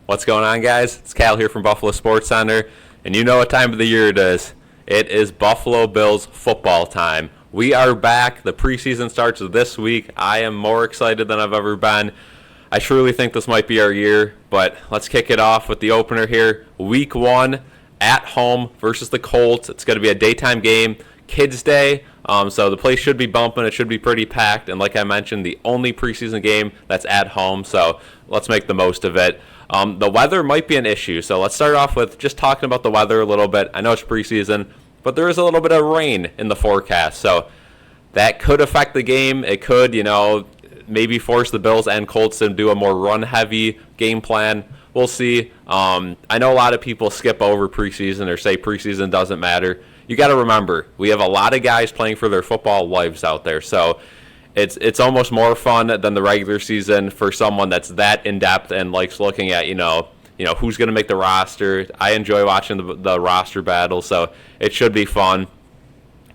What's going on, guys? It's Cal here from Buffalo SportsCenter, and you know what time of the year it is. It is Buffalo Bills football time. We are back. The preseason starts this week. I am more excited than I've ever been. I truly think this might be our year, but let's kick it off with the opener here. Week 1 at home versus the Colts. It's going to be a daytime game, Kids Day, so the place should be bumping. It should be pretty packed, and like I mentioned, the only preseason game that's at home, so let's make the most of it. The weather might be an issue, so let's start off with just talking about the weather a little bit. I know it's preseason, but there is a little bit of rain in the forecast, so that could affect the game. It could, maybe force the Bills and Colts to do a more run-heavy game plan. We'll see. I know a lot of people skip over preseason or say preseason doesn't matter. You got to remember, we have a lot of guys playing for their football lives out there, so it's almost more fun than the regular season for someone that's that in-depth and likes looking at, who's going to make the roster. I enjoy watching the roster battle, so it should be fun.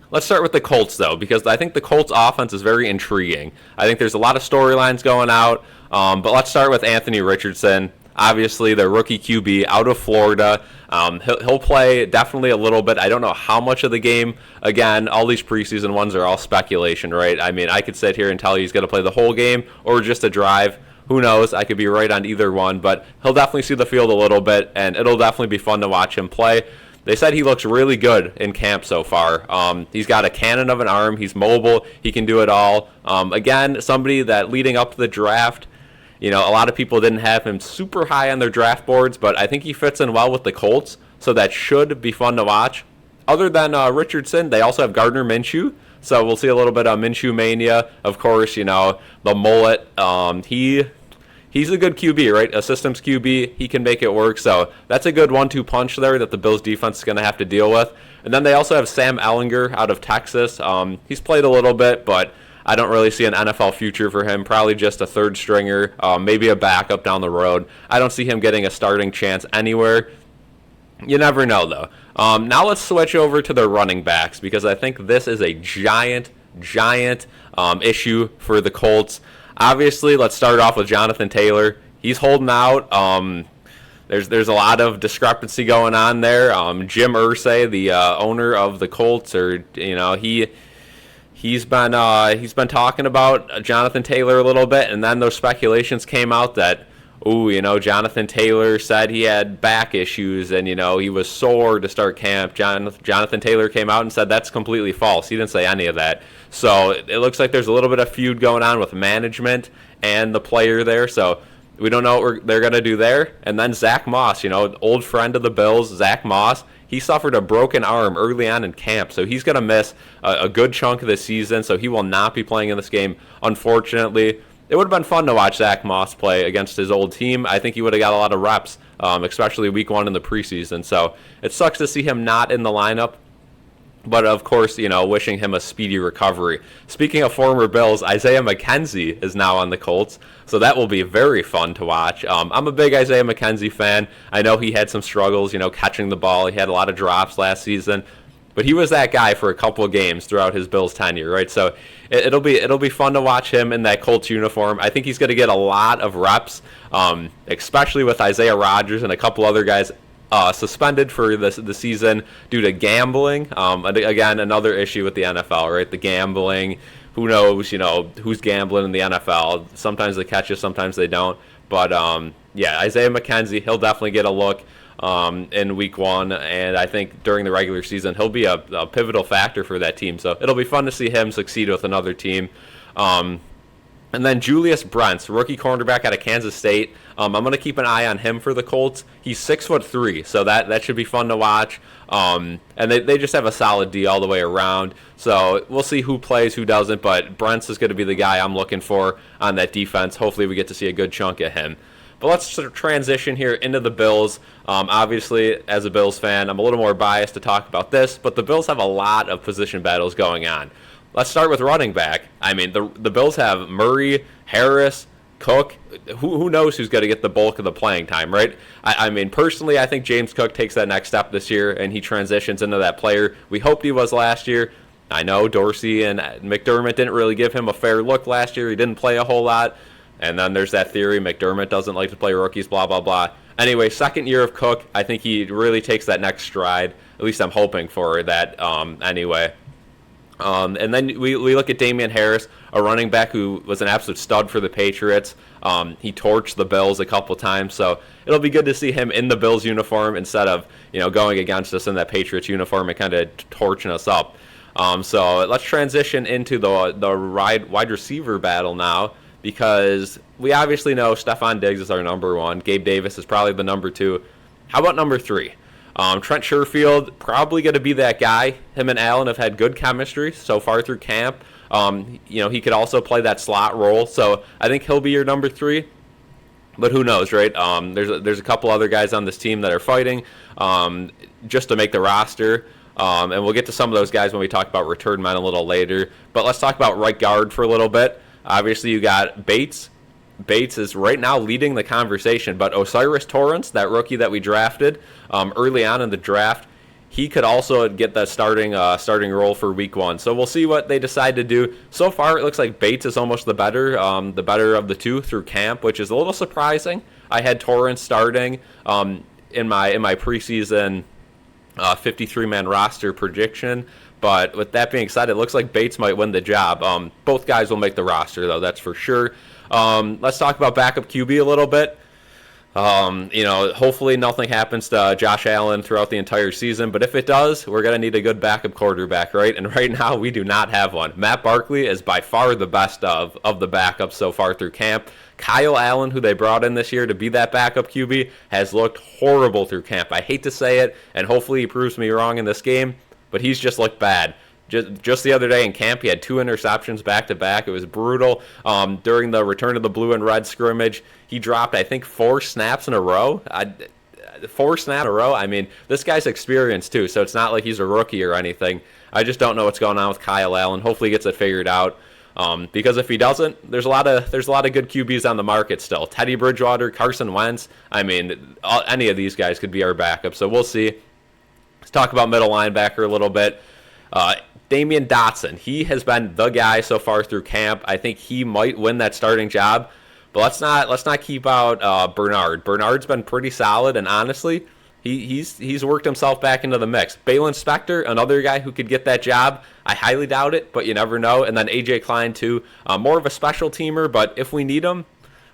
Let's start with the Colts, though, because I think the Colts offense is very intriguing. I think there's a lot of storylines going out, but let's start with Anthony Richardson. Obviously, the rookie QB out of Florida. He'll play definitely a little bit. I don't know how much of the game. Again, all these preseason ones are all speculation, right? I mean, I could sit here and tell you he's going to play the whole game or just a drive. Who knows? I could be right on either one, but he'll definitely see the field a little bit, and it'll definitely be fun to watch him play. They said he looks really good in camp so far. He's got a cannon of an arm. He's mobile. He can do it all. Again, somebody that leading up to the draft, a lot of people didn't have him super high on their draft boards, but I think he fits in well with the Colts, so that should be fun to watch. Other than Richardson, they also have Gardner Minshew, so we'll see a little bit of Minshew mania. Of course, the mullet. He's a good QB, right? A systems QB. He can make it work. So that's a good 1-2 punch there that the Bills defense is going to have to deal with. And then they also have Sam Ehlinger out of Texas. He's played a little bit, but I don't really see an NFL future for him. Probably just a third stringer, maybe a backup down the road. I don't see him getting a starting chance anywhere. You never know, though. Now let's switch over to the running backs, because I think this is a giant issue for the Colts. Obviously, let's start off with Jonathan Taylor. He's holding out. There's a lot of discrepancy going on there. Jim Irsay, the owner of the Colts, he's been talking about Jonathan Taylor a little bit, and then those speculations came out that Jonathan Taylor said he had back issues and he was sore to start camp. Jonathan Taylor came out and said that's completely false. He didn't say any of that. So it looks like there's a little bit of feud going on with management and the player there. So we don't know what they're going to do there. And then Zach Moss, old friend of the Bills, Zach Moss, he suffered a broken arm early on in camp. So he's going to miss a good chunk of the season. So he will not be playing in this game, unfortunately. It would have been fun to watch Zach Moss play against his old team. I think he would have got a lot of reps, especially week 1 in the preseason. So it sucks to see him not in the lineup. But, of course, wishing him a speedy recovery. Speaking of former Bills, Isaiah McKenzie is now on the Colts, so that will be very fun to watch. I'm a big Isaiah McKenzie fan. I know he had some struggles, catching the ball. He had a lot of drops last season. But he was that guy for a couple of games throughout his Bills tenure, right? So it'll be fun to watch him in that Colts uniform. I think he's going to get a lot of reps, especially with Isaiah Rodgers and a couple other guys suspended for the season due to gambling. Again, another issue with the NFL, right? The gambling. Who knows, who's gambling in the NFL. Sometimes they catch you, sometimes they don't. But, Isaiah McKenzie, he'll definitely get a look in week 1, and I think during the regular season he'll be a pivotal factor for that team, so it'll be fun to see him succeed with another team. And then Julius Bruns, rookie cornerback out of Kansas State. I'm going to keep an eye on him for the Colts. He's 6'3", so that should be fun to watch. And they just have a solid D all the way around. So we'll see who plays, who doesn't, but Bruns is going to be the guy I'm looking for on that defense. Hopefully we get to see a good chunk of him. But let's sort of transition here into the Bills. Obviously, as a Bills fan, I'm a little more biased to talk about this, but the Bills have a lot of position battles going on. Let's start with running back. I mean, the Bills have Murray, Harris, Cook. Who knows who's going to get the bulk of the playing time, right? I mean, personally, I think James Cook takes that next step this year, and he transitions into that player we hoped he was last year. I know Dorsey and McDermott didn't really give him a fair look last year. He didn't play a whole lot. And then there's that theory, McDermott doesn't like to play rookies, blah, blah, blah. Anyway, second year of Cook, I think he really takes that next stride. At least I'm hoping for that anyway. And then we look at Damien Harris, a running back who was an absolute stud for the Patriots. He torched the Bills a couple times, so it'll be good to see him in the Bills uniform instead of going against us in that Patriots uniform and kind of torching us up. So let's transition into the wide receiver battle now, because we obviously know Stephon Diggs is our number one. Gabe Davis is probably the number two. How about number three? Trent Sherfield, probably going to be that guy. Him and Allen have had good chemistry so far through camp. He could also play that slot role, so I think he'll be your number three. But who knows, right? There's a couple other guys on this team that are fighting just to make the roster. And we'll get to some of those guys when we talk about return men a little later. But let's talk about right guard for a little bit. Obviously, you got Bates. Bates is right now leading the conversation, but Osiris Torrance, that rookie that we drafted early on in the draft, he could also get the starting role for week one. So we'll see what they decide to do. So far, it looks like Bates is almost the better of the two through camp, which is a little surprising. I had Torrance starting in my preseason 53-man roster prediction. But with that being said, it looks like Bates might win the job. Both guys will make the roster, though, that's for sure. Let's talk about backup QB a little bit. Hopefully nothing happens to Josh Allen throughout the entire season. But if it does, we're going to need a good backup quarterback, right? And right now, we do not have one. Matt Barkley is by far the best of the backups so far through camp. Kyle Allen, who they brought in this year to be that backup QB, has looked horrible through camp. I hate to say it, and hopefully he proves me wrong in this game, but he's just looked bad. Just the other day in camp, he had 2 interceptions back-to-back. It was brutal. During the return of the blue and red scrimmage, he dropped, I think, 4 snaps in a row. 4 snaps in a row? I mean, this guy's experienced, too, so it's not like he's a rookie or anything. I just don't know what's going on with Kyle Allen. Hopefully he gets it figured out. Because if he doesn't, there's a lot of good QBs on the market still. Teddy Bridgewater, Carson Wentz. I mean, any of these guys could be our backup, so we'll see. Let's talk about middle linebacker a little bit. Damian Dotson, he has been the guy so far through camp. I think he might win that starting job, but let's not keep out Bernard. Bernard's been pretty solid, and honestly, he's worked himself back into the mix. Balin Spector, another guy who could get that job. I highly doubt it, but you never know. And then AJ Klein too, more of a special teamer, but if we need him,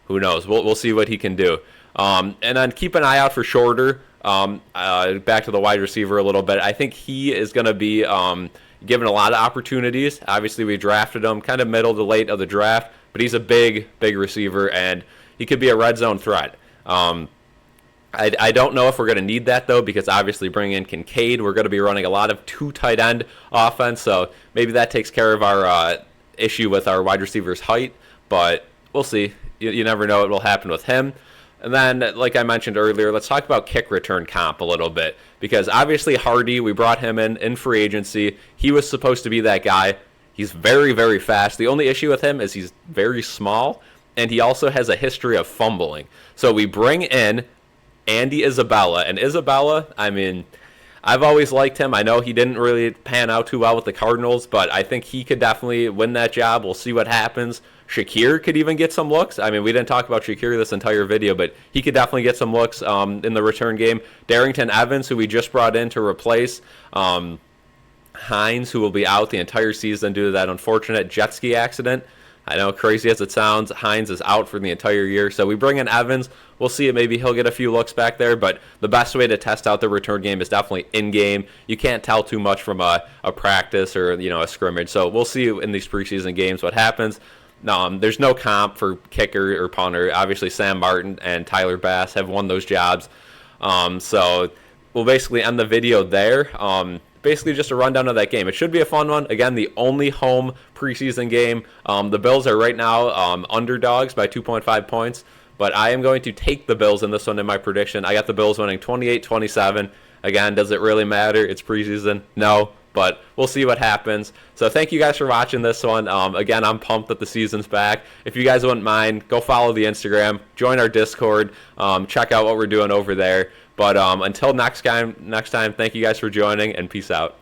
who knows? We'll see what he can do. And then keep an eye out for Shorter. Back to the wide receiver a little bit. I think he is going to be given a lot of opportunities. Obviously, we drafted him kind of middle to late of the draft, but he's a big receiver, and he could be a red zone threat. I don't know if we're going to need that, though, because obviously bringing in Kincaid, we're going to be running a lot of 2 tight end offense, so maybe that takes care of our issue with our wide receiver's height, but we'll see. You never know what will happen with him. And then, like I mentioned earlier, let's talk about kick return comp a little bit, because obviously Hardy, we brought him in free agency. He was supposed to be that guy. He's very, very fast. The only issue with him is he's very small, and he also has a history of fumbling. So we bring in Andy Isabella, and Isabella, I mean, I've always liked him. I know he didn't really pan out too well with the Cardinals, but I think he could definitely win that job. We'll see what happens. Shakir could even get some looks. I mean, we didn't talk about Shakir this entire video, but he could definitely get some looks in the return game. Darrington Evans, who we just brought in to replace Hines, who will be out the entire season due to that unfortunate jet ski accident. I know, crazy as it sounds, Hines is out for the entire year. So we bring in Evans. We'll see it. Maybe he'll get a few looks back there. But the best way to test out the return game is definitely in-game. You can't tell too much from a practice or a scrimmage. So we'll see in these preseason games what happens. There's no comp for kicker or punter. Obviously, Sam Martin and Tyler Bass have won those jobs. So we'll basically end the video there. Basically just a rundown of that game. It should be a fun one. Again, the only home preseason game. The Bills are right now underdogs by 2.5 points, but I am going to take the Bills in this one in my prediction. I got the Bills winning 28-27. Again, does it really matter? It's preseason. No, but we'll see what happens. So thank you guys for watching this one. Again, I'm pumped that the season's back. If you guys wouldn't mind, go follow the Instagram, join our Discord, check out what we're doing over there. But until next time, thank you guys for joining, and peace out.